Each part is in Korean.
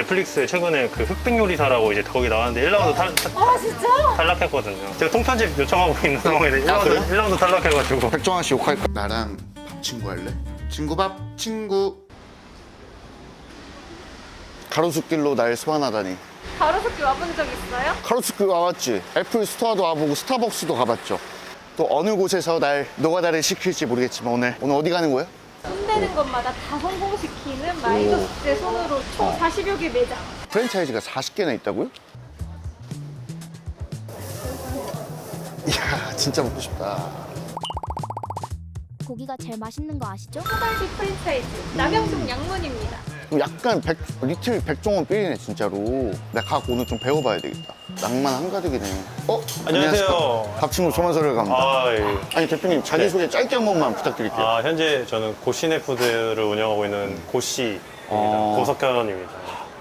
넷플릭스에 최근에 그 흑백 요리사라고 이제 거기 나왔는데 1라운드 아 진짜? 탈락했거든요. 제가 통편집 요청하고 있는 상황인데 1라운드 탈락해가지고. 백종환 씨 욕할까? 나랑 밥 친구 할래? 친구 밥 친구. 가로수길로 날 소환하다니. 가로수길 와본 적 있어요? 가로수길 와봤지. 애플 스토어도 와보고 스타벅스도 가봤죠. 또 어느 곳에서 날 노가다를 시킬지 모르겠지만 오늘 어디 가는 거예요? 손대는 것마다 다 성공시키는 마이더스의 손으로 총 40여 개 매장. 프랜차이즈가 40개나 있다고요? 이야 진짜 먹고 싶다. 고기가 제일 맛있는 거 아시죠? 소갈비 프랜차이즈 남영동 양문입니다. 그럼 약간 리틀 백종원 삘이네 진짜로. 내가 갖고 오늘 좀 배워봐야 되겠다. 낭만 한가득이네. 안녕하세요. 밥친구 조만설을 갑니다. 아, 예. 아니 대표님 자기소개 짧게 한 번만 부탁드릴게요. 아, 현재 저는 고시네푸드를 운영하고 있는 고씨입니다. 고석현입니다.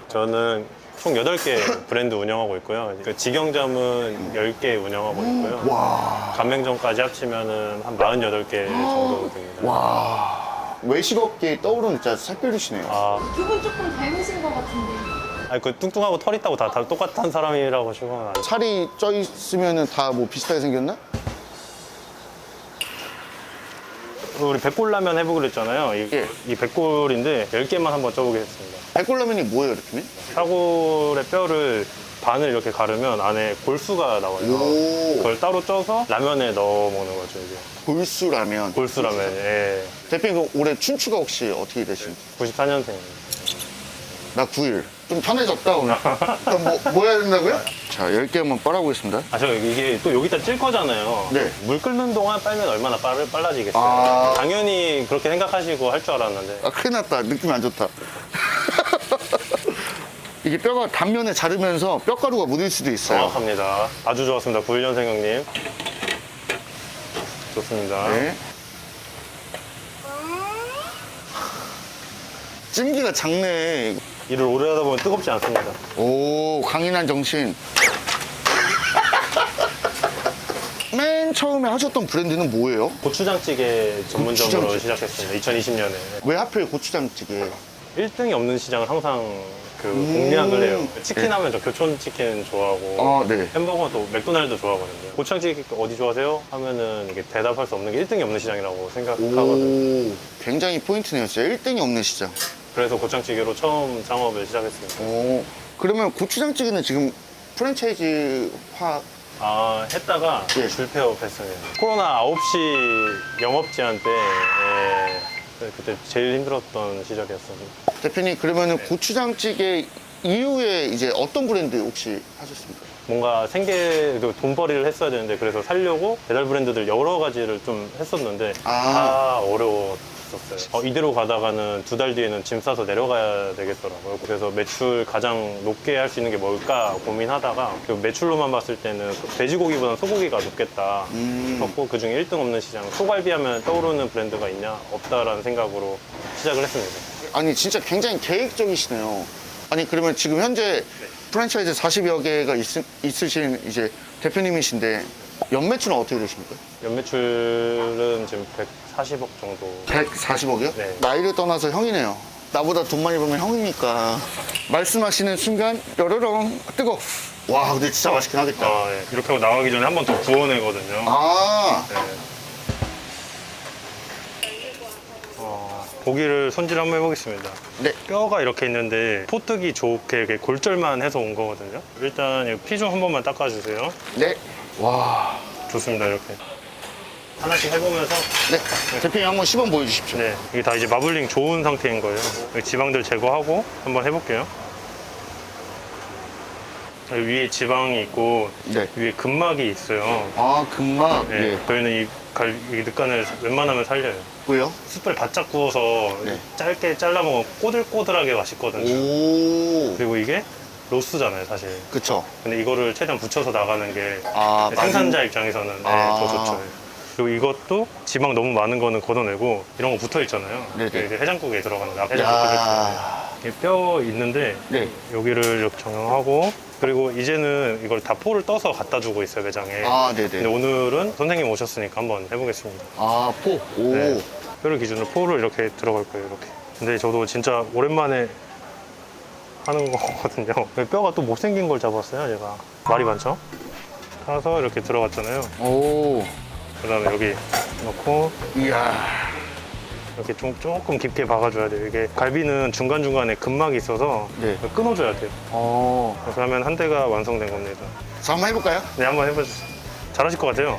저는 총 8개 브랜드 운영하고 있고요. 그 직영점은 10개 운영하고 있고요. 와. 가맹점까지 합치면은 한 48개 정도 됩니다. 와. 외식업계에 떠오르는 진짜 샛별이시네요. 아, 두 분 조금 닮으신 것 같은데. 아니, 그 뚱뚱하고 털 있다고 다 똑같은 사람이라고 하시면 안 돼요. 살이 쪄 있으면은 다 뭐 비슷하게 생겼나? 우리 백골라면 해보기로 했잖아요. 예. 이 백골인데 10개만 한번 쪄보겠습니다. 백골라면이 뭐예요, 대표님? 사골의 뼈를 반을 이렇게 가르면 안에 골수가 나와요. 오. 그걸 따로 쪄서 라면에 넣어 먹는 거죠, 이게. 골수라면. 골수라면, 예. 대표님 그 올해 춘추가 혹시 어떻게 되신지? 94년생입니다. 나 9일. 좀 편해졌다 오늘. 그럼 뭐 해야 된다고요? 자, 10개 한번 빨아보겠습니다. 아, 저 이게 또 여기다 찔 거잖아요. 네. 물 끓는 동안 빨면 얼마나 빨라지겠어요. 아. 당연히 그렇게 생각하시고 할 줄 알았는데. 아, 큰일 났다. 느낌이 안 좋다. 이게 뼈가 단면에 자르면서 뼈가루가 묻을 수도 있어요. 정확합니다. 아주 좋았습니다. 91년생 형님. 좋습니다. 네. 찜기가 작네. 일을 오래 하다 보면 뜨겁지 않습니다. 오, 강인한 정신. 맨 처음에 하셨던 브랜드는 뭐예요? 고추장찌개 전문점으로 고추장찌개. 시작했습니다. 2020년에. 왜 하필 고추장찌개? 1등이 없는 시장을 항상 공략을 해요. 치킨 네. 하면 저 교촌 치킨 좋아하고 아, 네. 햄버거는 또 맥도날드 좋아하거든요. 고추장찌개 어디 좋아하세요? 하면은 이게 대답할 수 없는 게 1등이 없는 시장이라고 생각하거든요. 오, 굉장히 포인트네요. 진짜 1등이 없는 시장. 그래서 고추장찌개로 처음 창업을 시작했습니다. 오, 그러면 고추장찌개는 지금 프랜차이즈화. 아, 했다가 예. 줄폐업 했어요. 코로나 9시 영업 제한 때 그때 제일 힘들었던 시작이었습니다. 대표님, 그러면은 고추장찌개 이후에 이제 어떤 브랜드 혹시 하셨습니까? 뭔가 돈벌이를 했어야 되는데 그래서 살려고 배달 브랜드들 여러 가지를 좀 했었는데 다 어려웠었어요. 이대로 가다가는 2달 뒤에는 짐 싸서 내려가야 되겠더라고요. 그래서 매출 가장 높게 할 수 있는 게 뭘까 고민하다가 그 매출로만 봤을 때는 돼지고기보다는 소고기가 높겠다 싶었고 그중에 1등 없는 시장 소갈비 하면 떠오르는 브랜드가 있냐? 없다라는 생각으로 시작을 했습니다. 아니, 진짜 굉장히 계획적이시네요. 아니, 그러면 지금 현재 프랜차이즈 40여 개가 있으신 이제 대표님이신데 연매출은 어떻게 되십니까? 연매출은 지금 140억 정도. 140억이요? 네. 나이를 떠나서 형이네요. 나보다 돈 많이 벌면 형이니까. 말씀하시는 순간 뾰로롱 뜨거. 와, 근데 진짜 맛있긴 하겠다. 아, 네. 이렇게 하고 나가기 전에 한 번 더 구워내거든요. 아, 네. 고기를 손질 한번 해보겠습니다. 네. 뼈가 이렇게 있는데 포뜨기 좋게 이렇게 골절만 해서 온 거거든요. 일단 피 좀 한 번만 닦아주세요. 네. 와. 좋습니다, 이렇게. 하나씩 해보면서 네. 대표님 한번 시범 보여주십시오. 네, 이게 다 이제 마블링 좋은 상태인 거예요. 여기 지방들 제거하고 한번 해볼게요. 여기 위에 지방이 있고 네. 위에 근막이 있어요. 아, 근막. 네, 네. 저희는 이 늑간을 웬만하면 살려요. 왜요? 숯불에 바짝 구워서 네. 짧게 잘라먹으면 꼬들꼬들하게 맛있거든요. 오. 그리고 이게 로스잖아요, 사실. 그쵸. 근데 이거를 최대한 붙여서 나가는 게 아, 생산자 입장에서는 네, 아. 더 좋죠. 그리고 이것도 지방 너무 많은 거는 걷어내고 이런 거 붙어 있잖아요. 네네. 이게 해장국에 들어가는 해장국. 야. 이게 뼈 있는데 네. 여기를 이렇게 정형하고 그리고 이제는 이걸 다 포를 떠서 갖다 주고 있어요, 매장에. 아, 근데 네네. 오늘은 선생님 오셨으니까 한번 해보겠습니다. 아, 포. 오. 네. 뼈를 기준으로 포를 이렇게 들어갈 거예요, 이렇게. 근데 저도 진짜 오랜만에 하는 거거든요. 뼈가 또 못생긴 걸 잡았어요, 제가. 말이 많죠? 타서 이렇게 들어갔잖아요. 오. 그 다음에 여기 넣고 이야. 이렇게 조금 깊게 박아줘야 돼요. 이게 갈비는 중간중간에 근막이 있어서 네. 끊어줘야 돼요. 그래서 하면 한 대가 완성된 겁니다. 자, 한번 해볼까요? 네, 한번 해보세요. 잘하실 것 같아요.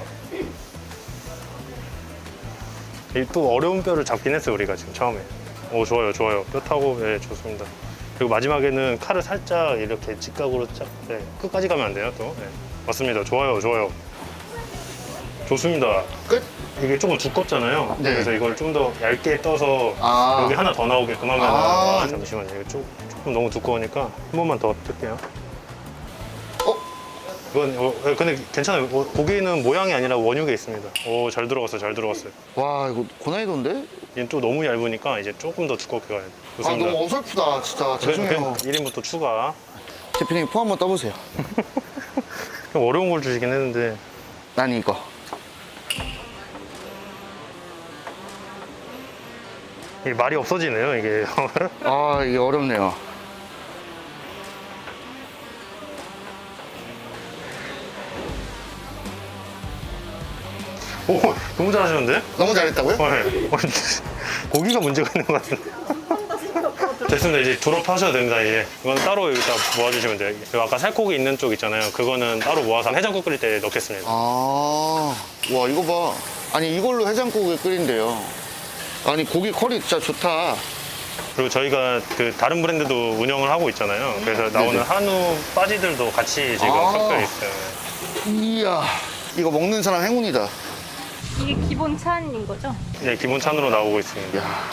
이 또 어려운 뼈를 잡긴 했어요, 우리가 지금 처음에. 오, 좋아요, 좋아요. 뼈 타고, 네, 좋습니다. 그리고 마지막에는 칼을 살짝 이렇게 직각으로 쫙, 네, 끝까지 가면 안 돼요, 또. 네. 맞습니다. 좋아요, 좋아요. 좋습니다. 끝? 이게 조금 두껍잖아요. 네. 그래서 이걸 좀 더 얇게 떠서 아. 여기 하나 더 나오게끔 하면 아. 잠시만요. 이거 조금 너무 두꺼우니까 한 번만 더 뜰게요. 이건 근데 괜찮아요. 고기는 모양이 아니라 원육에 있습니다. 오, 잘 들어갔어요. 잘 들어갔어요. 와, 이거 고난이도인데? 얘는 또 너무 얇으니까 이제 조금 더 두껍게 가야 돼요. 아, 좋습니다. 너무 어설프다. 진짜. 죄송해요. 1인부터 추가. 대표님, 포 한번 떠보세요. 좀 어려운 걸 주시긴 했는데 난 이거. 이게 말이 없어지네요. 이게. 아, 이게 어렵네요. 오, 너무 잘하시는데? 너무 잘했다고요? 네. 고기가 문제가 있는 것 같은데. 됐습니다. 이제 졸업하셔도 됩니다. 이제 이건 따로 여기다 모아주시면 돼요. 그리고 아까 살코기 있는 쪽 있잖아요. 그거는 따로 모아서 해장국 끓일 때 넣겠습니다. 아, 와, 이거 봐. 아니, 이걸로 해장국을 끓인대요. 아니, 고기 컬이 진짜 좋다. 그리고 저희가 그 다른 브랜드도 운영을 하고 있잖아요. 그래서 나오는 네네. 한우 빠지들도 같이 지금 아. 섞여 있어요. 이야, 이거 먹는 사람 행운이다. 이게 기본 찬인 거죠? 네, 기본 찬으로 나오고 있습니다. 야.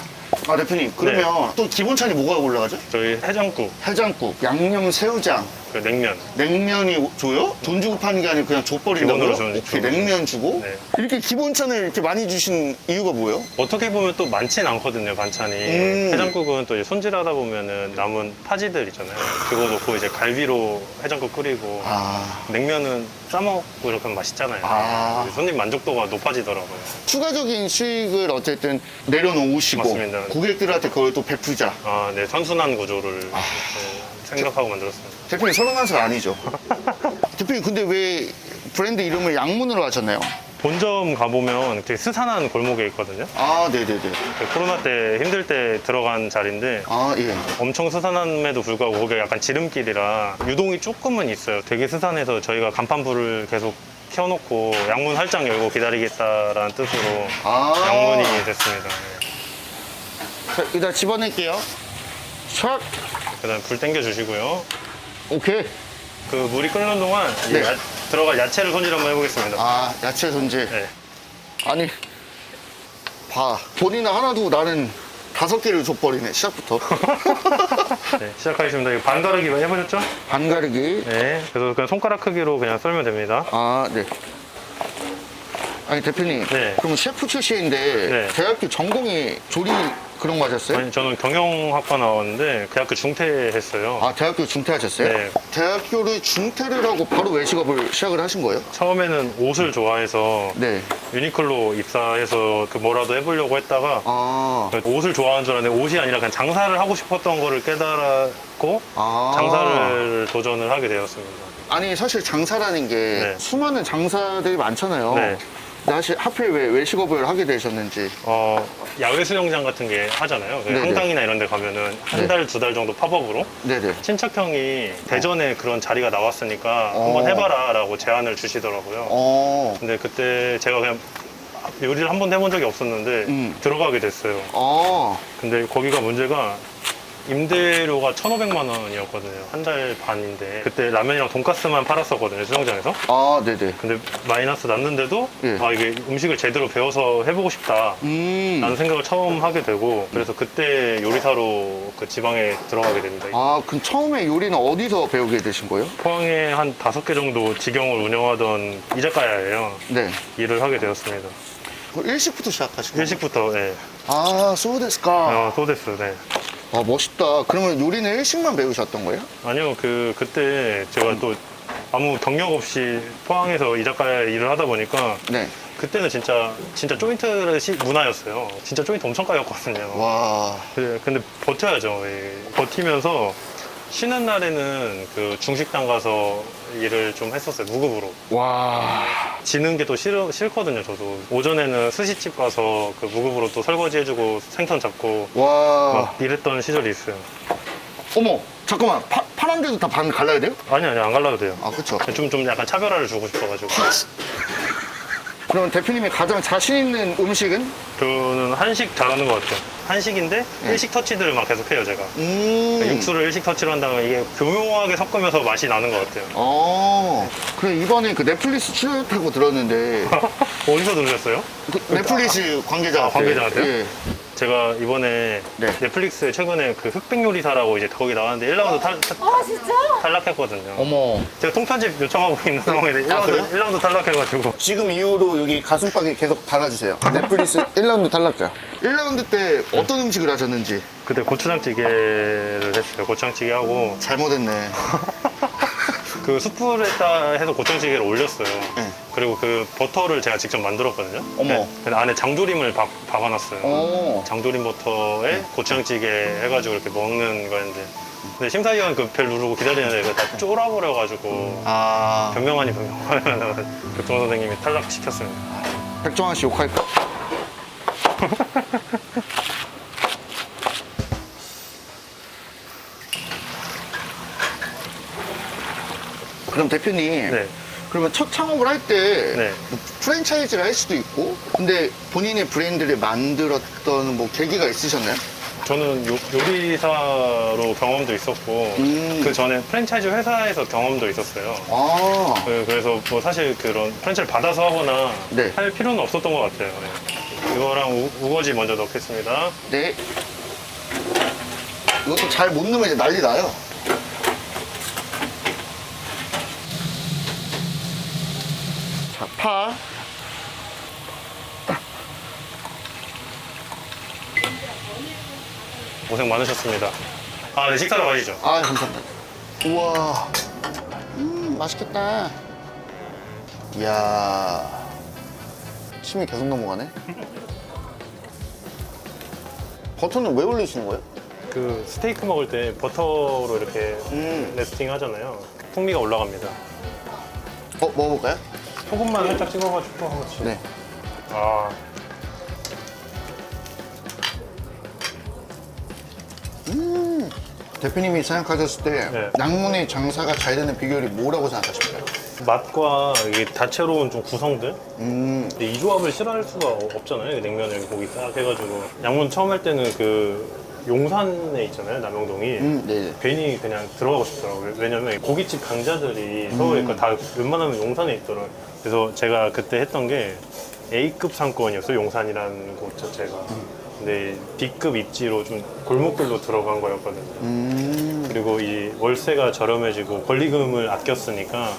아, 대표님, 그러면 또 기본찬이 뭐가 올라가죠? 저희 해장국, 해장국, 양념 새우장, 그 냉면. 냉면이 줘요? 돈 주고 파는 게 아니라 그냥 줘버린다고요? 기본으로 오케이, 줘. 냉면 주고? 네. 이렇게 기본찬을 이렇게 많이 주신 이유가 뭐예요? 어떻게 보면 또 많진 않거든요, 반찬이. 해장국은 또 이제 손질하다 보면은 남은 파지들 있잖아요. 그거 넣고 이제 갈비로 해장국 끓이고. 아, 냉면은 싸먹고 이렇게 하면 맛있잖아요. 아. 손님 만족도가 높아지더라고요. 추가적인 수익을 어쨌든 내려놓으시고 맞습니다. 고객들한테 그걸 또 베푸자. 아, 네, 선순환 구조를 네, 생각하고 만들었습니다. 대표님 서른한 살 아니죠? 대표님 근데 왜 브랜드 이름을 양문으로 하셨나요? 본점 가보면 되게 스산한 골목에 있거든요. 아, 네네네. 코로나 때 힘들 때 들어간 자리인데 아, 예. 엄청 스산함에도 불구하고 거기가 약간 지름길이라 유동이 조금은 있어요. 되게 스산해서 저희가 간판불을 계속 켜놓고 양문 활짝 열고 기다리겠다라는 뜻으로 아. 양문이 됐습니다. 네. 자, 일단 집어낼게요. 샥. 그다음 불 땡겨 주시고요. 오케이. 그 물이 끓는 동안 이 네. 들어갈 야채를 손질 한번 해보겠습니다. 아, 야채 손질. 네. 아니, 봐. 본인은 하나 두고 나는 5개를 줘버리네, 시작부터. 네, 시작하겠습니다. 이거 반 가르기 해보셨죠? 반 가르기. 네. 그래서 그냥 손가락 크기로 그냥 썰면 됩니다. 아, 네. 아니, 대표님. 네. 그럼 셰프 출신인데 네. 대학교 전공이 조리 그런 거 하셨어요? 아니, 저는 경영학과 나왔는데 대학교 중퇴했어요. 아, 대학교 중퇴하셨어요? 네. 대학교를 중퇴를 하고 바로 외식업을 시작을 하신 거예요? 처음에는 옷을 좋아해서 네. 유니클로 입사해서 그 뭐라도 해보려고 했다가 아, 옷을 좋아하는 줄 알았는데 옷이 아니라 그냥 장사를 하고 싶었던 거를 깨달았고 아. 장사를 도전을 하게 되었습니다. 아니, 사실 장사라는 게 네. 수많은 장사들이 많잖아요. 네. 근데 사실 하필 왜 외식업을 하게 되셨는지. 야외 수영장 같은 게 하잖아요. 네네. 한강이나 이런 데 가면은 한 네. 달, 두 달 정도 팝업으로 네네. 친척형이 대전에 그런 자리가 나왔으니까 어. 한번 해봐라 라고 제안을 주시더라고요. 어. 근데 그때 제가 그냥 요리를 한 번도 해본 적이 없었는데 들어가게 됐어요. 어. 근데 거기가 문제가 임대료가 1,500만 원이었거든요. 한 달 반인데 그때 라면이랑 돈가스만 팔았었거든요, 수영장에서. 아, 네네. 근데 마이너스 났는데도 예. 아, 이게 음식을 제대로 배워서 해보고 싶다 라는 생각을 처음 하게 되고 그래서 그때 요리사로 그 지방에 들어가게 됩니다. 아, 그럼 처음에 요리는 어디서 배우게 되신 거예요? 포항에 한 5개 정도 직영을 운영하던 이자카야예요. 네. 일을 하게 되었습니다. 그럼 일식부터 시작하신 거예요? 일식부터, 네. 아, 소데스까. 소데스, 네. 아, 멋있다. 그러면 요리는 일식만 배우셨던 거예요? 아니요, 그때 제가 또 아무 경력 없이 포항에서 이자카야 일을 하다 보니까 네. 그때는 진짜 조인트 문화였어요. 진짜 조인트 엄청 까였거든요. 와. 근데 버텨야죠. 예. 버티면서 쉬는 날에는 그 중식당 가서 일을 좀 했었어요. 무급으로. 와. 지는 게 또 싫거든요, 저도. 오전에는 스시집 가서 그 무급으로 또 설거지 해주고 생선 잡고 와. 막 이랬던 시절이 있어요. 어머, 잠깐만. 파란데도 다 반 갈라야 돼요? 아니, 안 갈라도 돼요. 아, 그쵸. 좀 약간 차별화를 주고 싶어가지고. 그럼 대표님이 가장 자신 있는 음식은? 저는 한식 잘하는 것 같아요. 한식인데 일식 터치들을 막 계속 해요, 제가. 육수를 일식 터치로 한다면 이게 교묘하게 섞으면서 맛이 나는 것 같아요. 그래, 이번에 그 넷플릭스 출연했다고 들었는데. 어디서 들으셨어요? 그 넷플릭스 관계자한테. 관계자한테요? 예. 제가 이번에 네. 넷플릭스에 최근에 그 흑백 요리사라고 이제 거기 나왔는데 1라운드 아 진짜? 탈락했거든요. 어머. 제가 통편집 요청하고 있는 상황인데 1라운드, 그래요? 1라운드 탈락해가지고. 지금 이후로 여기 가슴팍에 계속 달아주세요. 넷플릭스 1라운드 탈락자. 1라운드 때 어떤 음식을 하셨는지. 그때 고추장찌개를 했어요. 고추장찌개하고 잘못했네. 그 숯불에다 해서 고추장찌개를 올렸어요. 네. 그리고 그 버터를 제가 직접 만들었거든요. 어머. 근데 안에 장조림을 박아놨어요. 어. 장조림 버터에 고추장찌개 해가지고 이렇게 먹는 거였는데. 근데 심사위원 그 벨 누르고 기다리는데 그거 다 쫄아버려가지고 아. 변명 아니 교통 선생님이 탈락시켰습니다. 백종환 씨 욕할까? 그럼 대표님, 네. 그러면 첫 창업을 할 때 네. 뭐 프랜차이즈를 할 수도 있고, 근데 본인의 브랜드를 만들었던 뭐 계기가 있으셨나요? 저는 요리사로 경험도 있었고 그 전에 프랜차이즈 회사에서 경험도 있었어요. 아, 그래서 뭐 사실 그런 프랜차이즈 받아서 하거나 네. 할 필요는 없었던 것 같아요. 네. 이거랑 우거지 먼저 넣겠습니다. 네. 이것도 잘 못 넣으면 이제 난리 나요. 자, 파. 고생 많으셨습니다. 아, 네, 식사로 가시죠. 아, 감사합니다. 우와. 맛있겠다. 이야. 침이 계속 넘어가네. 버터는 왜 올리시는 거예요? 그 스테이크 먹을 때 버터로 이렇게 레스팅 하잖아요. 풍미가 올라갑니다. 먹어볼까요? 소금만 살짝 찍어가지고 한 번씩. 네. 아, 대표님이 생각하셨을 때 네. 양문의 장사가 잘 되는 비결이 뭐라고 생각하십니까? 맛과 이게 다채로운 좀 구성들? 근데 이 조합을 싫어할 수가 없잖아요. 냉면에 고기 딱 해가지고. 양문 처음 할 때는 그 용산에 있잖아요. 남영동이. 네. 괜히 그냥 들어가고 싶더라고요. 왜냐면 고깃집 강자들이 서울에 있고 다 웬만하면 용산에 있더라고요. 그래서 제가 그때 했던 게 A급 상권이었어요. 용산이라는 곳 자체가. 근데 B급 입지로 좀 골목길로 들어간 거였거든요. 그리고 이 월세가 저렴해지고 권리금을 아꼈으니까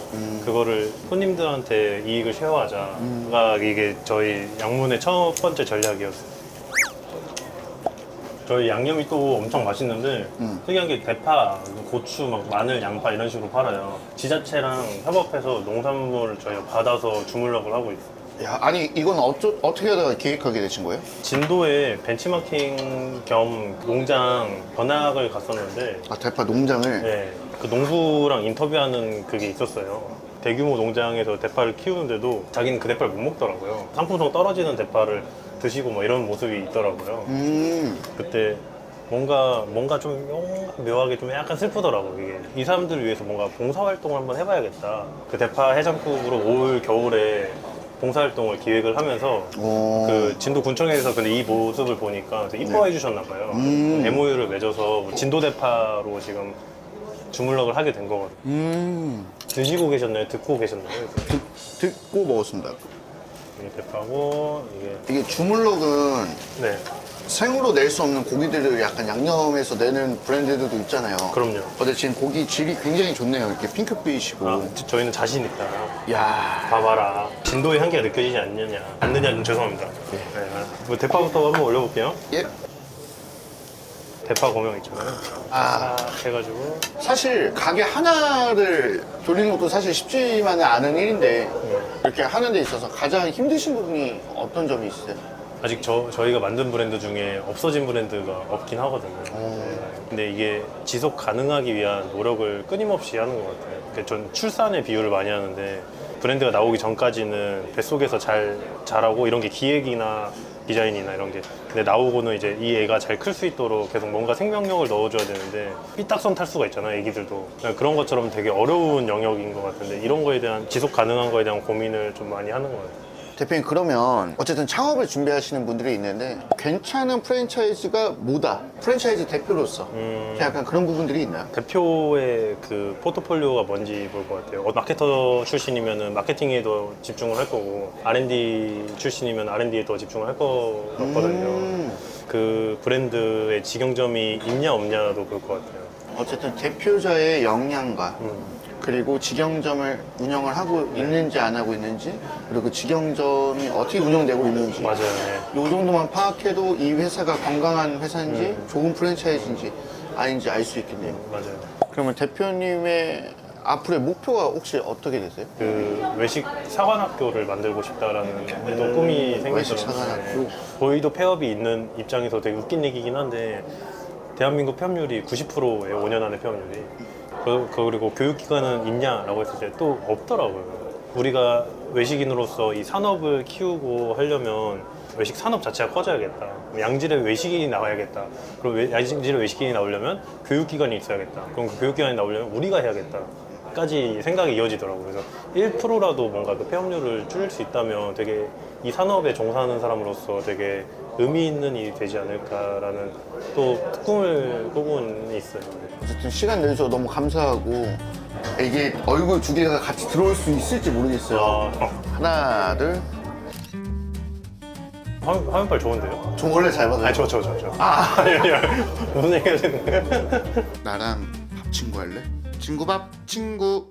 그거를 손님들한테 이익을 쉐어하자가 이게 저희 양문의 첫 번째 전략이었어요. 저희 양념이 또 엄청 맛있는데 특이한 게 대파, 고추, 막 마늘, 양파 이런 식으로 팔아요. 지자체랑 협업해서 농산물을 저희가 받아서 주물럭을 하고 있어요. 야, 아니 이건 어떻게 하다가 기획하게 되신 거예요? 진도에 벤치마킹 겸 농장 견학을 갔었는데 아, 대파 농장을? 네, 그 농부랑 인터뷰하는 그게 있었어요. 대규모 농장에서 대파를 키우는데도 자기는 그 대파를 못 먹더라고요. 상품성 떨어지는 대파를 드시고 뭐 이런 모습이 있더라고요. 그때 뭔가 좀 묘하게 좀 약간 슬프더라고요. 이게 이 사람들을 위해서 뭔가 봉사활동을 한번 해봐야겠다. 그 대파 해장국으로 올 겨울에 봉사활동을 기획을 하면서 그 진도 군청에서 근데 이 모습을 보니까 되게 이뻐해 주셨나 봐요. MOU를 맺어서 진도 대파로 지금 주물럭을 하게 된 거거든요. 드시고 계셨나요? 듣고 계셨나요? 듣고 먹었습니다. 이게 대파고 이게 주물럭은 네, 생으로 낼 수 없는 고기들을 약간 양념해서 내는 브랜드들도 있잖아요. 그럼요. 근데 지금 고기 질이 굉장히 좋네요. 이렇게 핑크빛이고. 아, 저희는 자신 있다. 야, 봐봐라. 진도의 향기가 느껴지지 않느냐? 죄송합니다. 네. 뭐 대파부터 한번 올려볼게요. 예. 대파 고명 있잖아요. 아, 딱 해가지고 사실 가게 하나를 돌리는 것도 사실 쉽지만은 않은 일인데 이렇게 하는 데 있어서 가장 힘드신 부분이 어떤 점이 있으세요? 아직 저희가 만든 브랜드 중에 없어진 브랜드가 없긴 하거든요. 네, 근데 이게 지속 가능하기 위한 노력을 끊임없이 하는 것 같아요. 그러니까 전 출산의 비유를 많이 하는데 브랜드가 나오기 전까지는 뱃속에서 잘 자라고 이런 게 기획이나 디자인이나 이런 게 근데 나오고는 이제 이 애가 잘 클 수 있도록 계속 뭔가 생명력을 넣어줘야 되는데 삐딱선 탈 수가 있잖아요, 애기들도. 그런 것처럼 되게 어려운 영역인 것 같은데 이런 거에 대한 지속 가능한 거에 대한 고민을 좀 많이 하는 것 같아요. 대표님 그러면 어쨌든 창업을 준비하시는 분들이 있는데 괜찮은 프랜차이즈가 뭐다? 프랜차이즈 대표로서 약간 그런 부분들이 있나요? 대표의 그 포트폴리오가 뭔지 볼 것 같아요. 마케터 출신이면 마케팅에도 집중을 할 거고 R&D 출신이면 R&D에 더 집중을 할 것 같거든요. 그 브랜드의 직영점이 있냐 없냐도 볼 것 같아요. 어쨌든 대표자의 역량과 그리고 직영점을 운영을 하고 있는지 안 하고 있는지 그리고 그 직영점이 어떻게 운영되고 있는지 맞아요. 네. 이 정도만 파악해도 이 회사가 건강한 회사인지 좋은 프랜차이즈인지 아닌지 알 수 있겠네요. 맞아요. 그러면 대표님의 앞으로의 목표가 혹시 어떻게 되세요? 그 외식 사관학교를 만들고 싶다라는 또 꿈이 외식 생겼어요. 사관학교? 저희도 폐업이 있는 입장에서 되게 웃긴 얘기긴 한데 대한민국 폐업률이 90%예요. 5년 안에 폐업률이. 그리고 교육기관은 있냐라고 했을 때 또 없더라고요. 우리가 외식인으로서 이 산업을 키우고 하려면 외식 산업 자체가 커져야겠다. 양질의 외식인이 나와야겠다. 그리고 양질의 외식인이 나오려면 교육기관이 있어야겠다. 그럼 그 교육기관이 나오려면 우리가 해야겠다. 까지 생각이 이어지더라고요. 그래서 1%라도 뭔가 그 폐업률을 줄일 수 있다면 되게 이 산업에 종사하는 사람으로서 되게 의미 있는 일이 되지 않을까라는 또 꿈을 꾸고는 있어요. 어쨌든 시간 내주셔서 너무 감사하고 이게 얼굴 두 개가 같이 들어올 수 있을지 모르겠어요. 하나, 둘. 화면빨 좋은데요? 저 원래 잘 받아요. 저. 아니. 무슨 얘기 하시는 거예요? 나랑 밥 친구 할래? 친구 밥 친구.